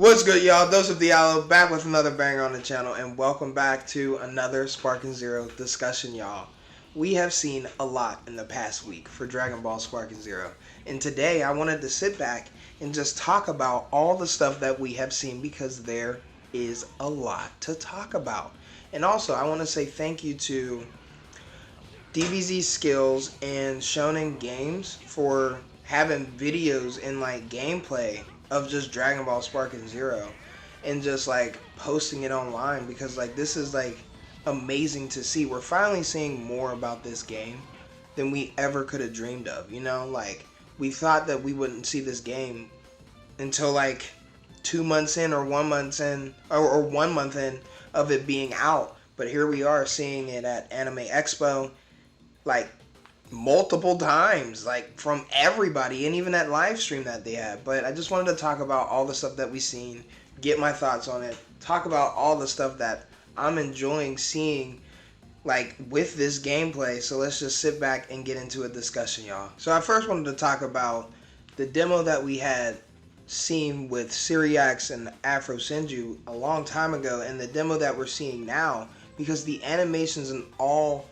What's good, y'all? DoseofDiallo back with another banger on the channel, and welcome back to another Sparking Zero discussion, y'all. We have seen a lot in the past week for Dragon Ball Sparking Zero, and today I wanted to sit back and just talk about all the stuff that we have seen because there is a lot to talk about. And also, I want to say thank you to DBZ Skills and Shonegamez for having videos and like gameplay of just Dragon Ball Sparking Zero and just like posting it online, because like this is like amazing to see. We're finally seeing more about this game than we ever could have dreamed of, you know? Like, we thought that we wouldn't see this game until like 2 months in or 1 month in or 1 month in of it being out, but here we are seeing it at Anime Expo like multiple times, like from everybody, and even that live stream that they had. But I just wanted to talk about all the stuff that we've seen, get my thoughts on it, talk about all the stuff that I'm enjoying seeing like with this gameplay. So let's just sit back and get into a discussion, y'all. So I first wanted to talk about the demo that we had seen with Syriax and Afro Senju a long time ago, and the demo that we're seeing now, because the animations and all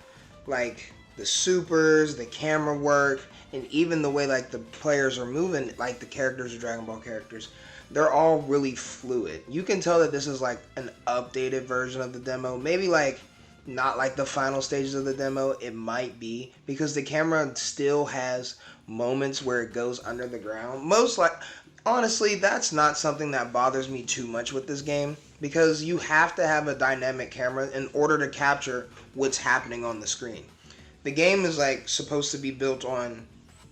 like the supers, the camera work, and even the way like the players are moving, like the characters are Dragon Ball characters, they're all really fluid. You can tell that this is like an updated version of the demo. Maybe like not like the final stages of the demo, it might be, because the camera still has moments where it goes under the ground. Honestly, that's not something that bothers me too much with this game, because you have to have a dynamic camera in order to capture what's happening on the screen. The game is like supposed to be built on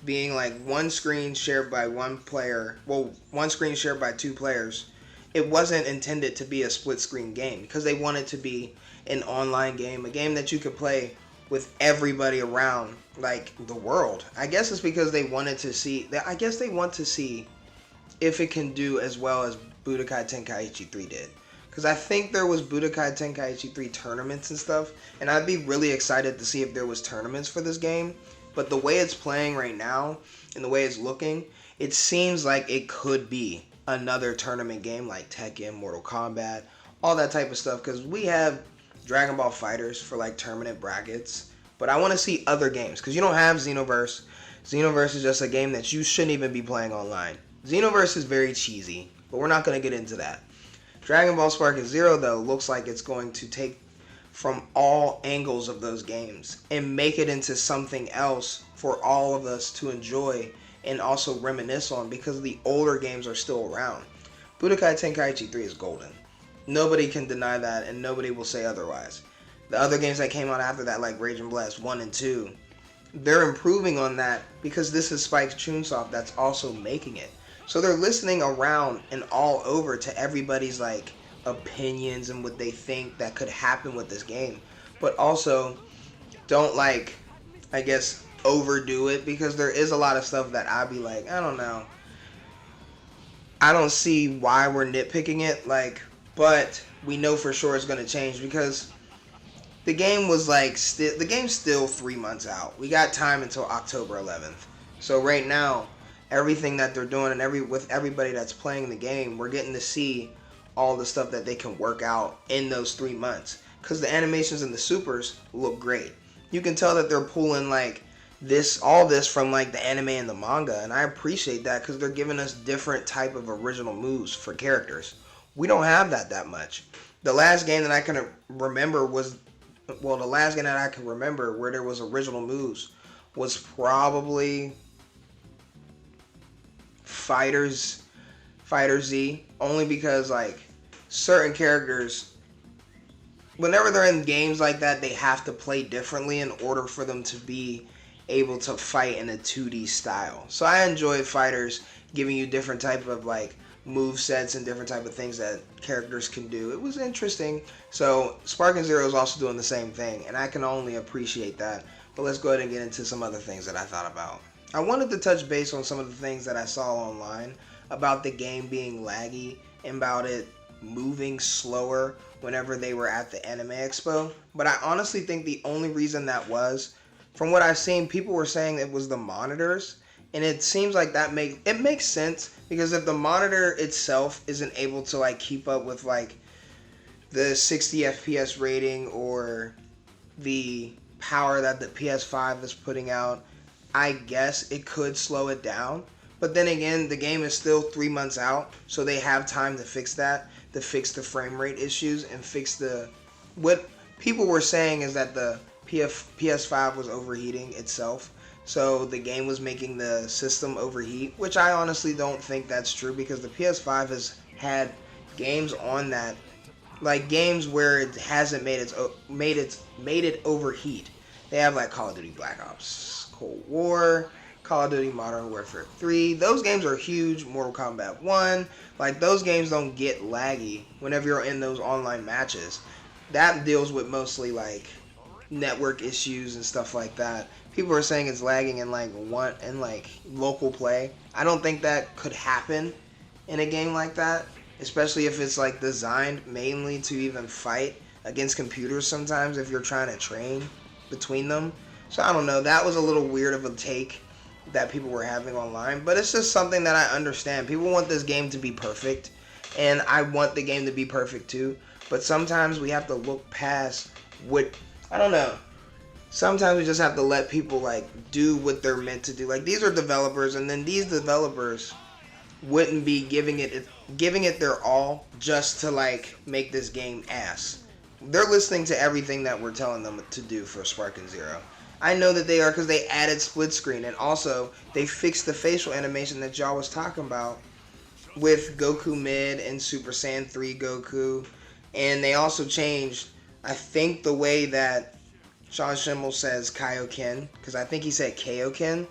being like one screen shared by one player, well, one screen shared by two players. It wasn't intended to be a split screen game because they wanted to be an online game, a game that you could play with everybody around like the world. I guess it's because they wanted to see, I guess they want to see if it can do as well as Budokai Tenkaichi 3 did. Because I think there was Budokai Tenkaichi 3 tournaments and stuff, and I'd be really excited to see if there was tournaments for this game. But the way it's playing right now, and the way it's looking, it seems like it could be another tournament game like Tekken, Mortal Kombat, all that type of stuff. Because we have Dragon Ball Fighters for like tournament brackets, but I want to see other games, because you don't have Xenoverse. Xenoverse is just a game that you shouldn't even be playing online. Xenoverse is very cheesy, but we're not going to get into that. Dragon Ball Sparking Zero, though, looks like it's going to take from all angles of those games and make it into something else for all of us to enjoy and also reminisce on, because the older games are still around. Budokai Tenkaichi 3 is golden. Nobody can deny that, and nobody will say otherwise. The other games that came out after that, like Rage and Blast 1 and 2, they're improving on that because this is Spike Chunsoft that's also making it. So they're listening around and all over to everybody's like opinions and what they think that could happen with this game. But also don't like, I guess, overdo it, because there is a lot of stuff that I'd be like, I don't know. I don't see why we're nitpicking it, like, but we know for sure it's going to change, because the game was like, the game's still 3 months out. We got time until October 11th. So right now, everything that they're doing and with everybody that's playing the game, we're getting to see all the stuff that they can work out in those 3 months, because the animations and the supers look great. You can tell that they're pulling like all this from like the anime and the manga, and I appreciate that, because they're giving us different type of original moves for characters. We don't have that much. The last game that I can remember was, well, the last game that I can remember where there was original moves was probably Fighter Z, only because like certain characters, whenever they're in games like that, they have to play differently in order for them to be able to fight in a 2D style. So I enjoy fighters giving you different type of like move sets and different type of things that characters can do. It was interesting. So Sparking Zero is also doing the same thing, and I can only appreciate that. But let's go ahead and get into some other things that I thought about. I wanted to touch base on some of the things that I saw online about the game being laggy and about it moving slower whenever they were at the Anime Expo. But I honestly think the only reason that was, from what I've seen, people were saying it was the monitors And it seems like it makes sense, because if the monitor itself isn't able to like keep up with like the 60 FPS rating or the power that the PS5 is putting out, I guess it could slow it down. But then again, the game is still 3 months out, so they have time to fix that, to fix the frame rate issues and fix what people were saying is that the PS5 was overheating itself. So the game was making the system overheat, which I honestly don't think that's true, because the PS5 has had games on that, like games where it hasn't made it overheat. They have like Call of Duty Black Ops Cold War, Call of Duty Modern Warfare 3. Those games are huge. Mortal Kombat 1. Like, those games don't get laggy whenever you're in those online matches. That deals with mostly like network issues and stuff like that. People are saying it's lagging in like local play. I don't think that could happen in a game like that, especially if it's like designed mainly to even fight against computers sometimes if you're trying to train between them. So I don't know, that was a little weird of a take that people were having online, but it's just something that I understand. People want this game to be perfect, and I want the game to be perfect too, but sometimes we have to look past I don't know. Sometimes we just have to let people like do what they're meant to do. Like, these are developers, and then these developers wouldn't be giving it their all just to like make this game ass. They're listening to everything that we're telling them to do for Sparking Zero. I know that they are, because they added split screen, and also they fixed the facial animation that y'all was talking about with Goku Mid and Super Saiyan 3 Goku. And they also changed, I think, the way that Sean Schimmel says Kaioken, because I think he said Kaioken,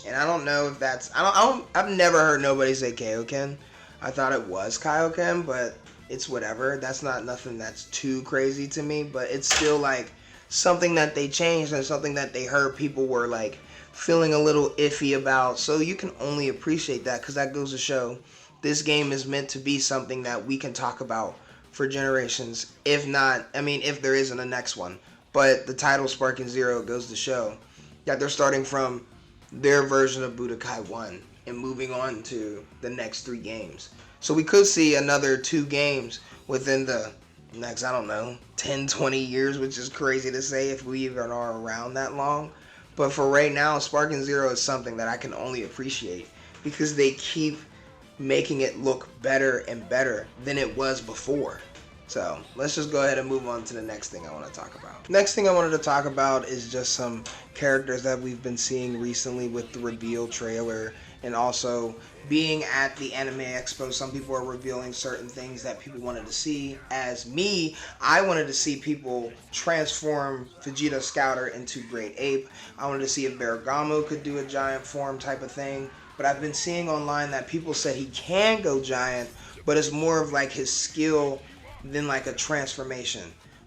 and I don't know if that's, I've never heard nobody say Kaioken. I thought it was Kaioken, but it's whatever. That's not nothing that's too crazy to me, but it's still like something that they changed and something that they heard people were like feeling a little iffy about. So you can only appreciate that, because that goes to show this game is meant to be something that we can talk about for generations, if there isn't a next one. But the title Sparking Zero goes to show that they're starting from their version of Budokai 1 and moving on to the next 3 games. So we could see another 2 games within the next, 10, 20 years, which is crazy to say if we even are around that long. But for right now, Sparking Zero is something that I can only appreciate, because they keep making it look better and better than it was before. So let's just go ahead and move on to the next thing I want to talk about. Next thing I wanted to talk about is just some characters that we've been seeing recently with the reveal trailer, and also being at the Anime Expo. Some people are revealing certain things that people wanted to see. As me, I wanted to see people transform Vegeta Scouter into Great Ape. I wanted to see if Bergamo could do a giant form type of thing. But I've been seeing online that people said he can go giant, but it's more of like his skill than like a transformation.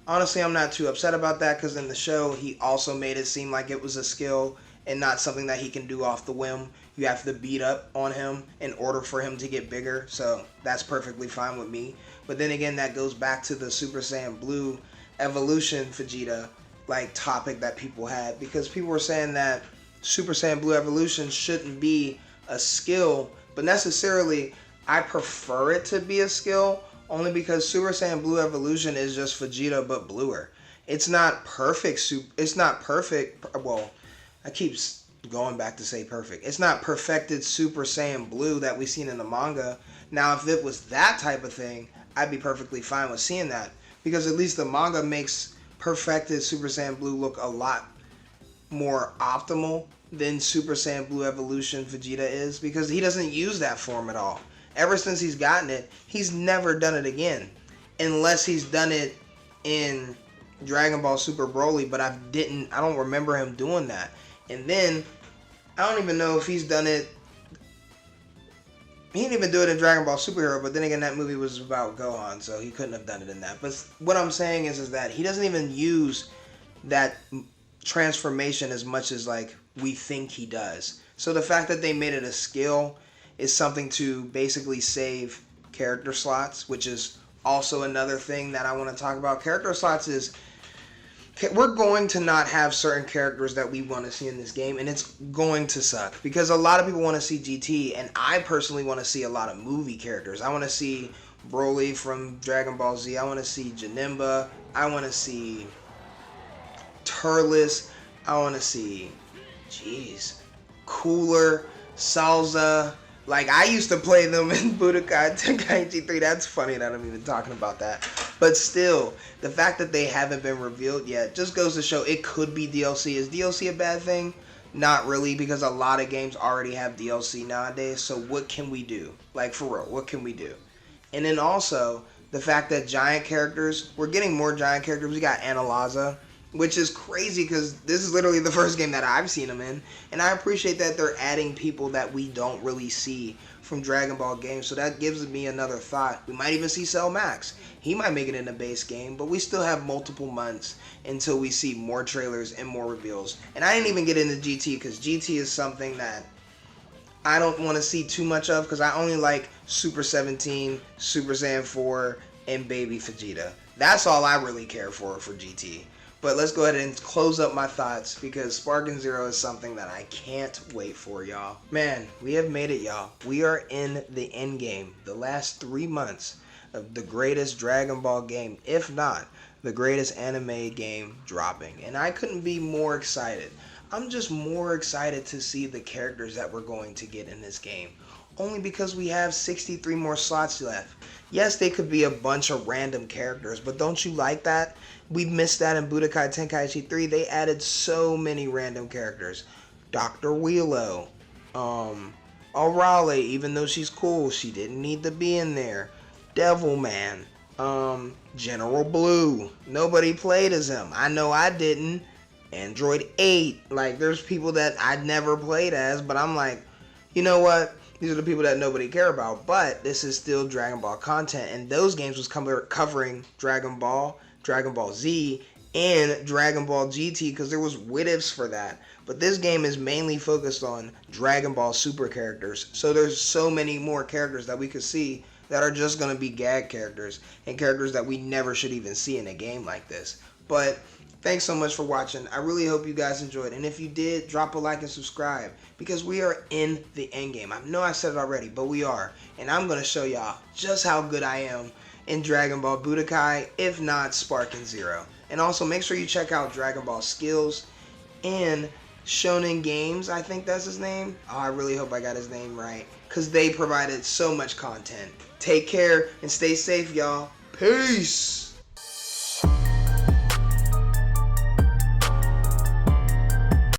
Honestly, I'm not too upset about that, because in the show he also made it seem like it was a skill and not something that he can do off the whim. You have to beat up on him in order for him to get bigger, so that's perfectly fine with me. But then again, that goes back to the Super Saiyan Blue Evolution Vegeta like topic that people had, because people were saying that Super Saiyan Blue Evolution shouldn't be a skill, but necessarily I prefer it to be a skill, only because Super Saiyan Blue Evolution is just Vegeta but bluer. It's not perfect. It's not perfect. Well, I keep going back to say perfect. It's not perfected Super Saiyan Blue that we've seen in the manga. Now, if it was that type of thing, I'd be perfectly fine with seeing that, because at least the manga makes perfected Super Saiyan Blue look a lot more optimal than Super Saiyan Blue Evolution Vegeta is, because he doesn't use that form at all. Ever since he's gotten it, he's never done it again, unless he's done it in Dragon Ball Super Broly, but I don't remember him doing that. And then I don't even know if he's done it. He didn't even do it in Dragon Ball Superhero, but then again, that movie was about Gohan, so he couldn't have done it in that. But what I'm saying is that he doesn't even use that transformation as much as like we think he does. So the fact that they made it a skill is something to basically save character slots, which is also another thing that I want to talk about. Character slots is we're going to not have certain characters that we want to see in this game, and it's going to suck because a lot of people want to see GT, and I personally want to see a lot of movie characters. I want to see Broly from Dragon Ball Z. I want to see Janemba. I want to see Turles. I want to see, Cooler, Salza. Like, I used to play them in Budokai Tenkaichi 3. That's funny that I'm even talking about that. But still, the fact that they haven't been revealed yet just goes to show it could be DLC. Is DLC a bad thing? Not really, because a lot of games already have DLC nowadays. So what can we do? Like, for real, what can we do? And then also, the fact that giant characters, we're getting more giant characters. We got Analaza, which is crazy because this is literally the first game that I've seen them in. And I appreciate that they're adding people that we don't really see from Dragon Ball games. So that gives me another thought. We might even see Cell Max. He might make it in the base game, but we still have multiple months until we see more trailers and more reveals. And I didn't even get into GT because GT is something that I don't want to see too much of because I only like Super 17, Super Saiyan 4, and Baby Vegeta. That's all I really care for GT. But let's go ahead and close up my thoughts because Sparking Zero is something that I can't wait for, y'all. Man, we have made it, y'all. We are in the end game, the last 3 months of the greatest Dragon Ball game, if not the greatest anime game dropping. And I couldn't be more excited. I'm just more excited to see the characters that we're going to get in this game. Only because we have 63 more slots left. Yes, they could be a bunch of random characters, but don't you like that? We missed that in Budokai Tenkaichi 3. They added so many random characters. Dr. Wheelo. Orale, even though she's cool, she didn't need to be in there. Devilman. General Blue. Nobody played as him. I know I didn't. Android 8. Like, there's people that I'd never played as, but I'm like, you know what? These are the people that nobody care about, but this is still Dragon Ball content, and those games was covering Dragon Ball Z, and Dragon Ball GT because there was what-ifs for that. But this game is mainly focused on Dragon Ball Super characters, so there's so many more characters that we could see that are just going to be gag characters, and characters that we never should even see in a game like this. But thanks so much for watching. I really hope you guys enjoyed. And if you did, drop a like and subscribe. Because we are in the end game. I know I said it already, but we are. And I'm going to show y'all just how good I am in Dragon Ball Budokai, if not Sparking Zero. And also make sure you check out Dragon Ball Skills and Shonegamez, I think that's his name. Oh, I really hope I got his name right. Because they provided so much content. Take care and stay safe, y'all. Peace!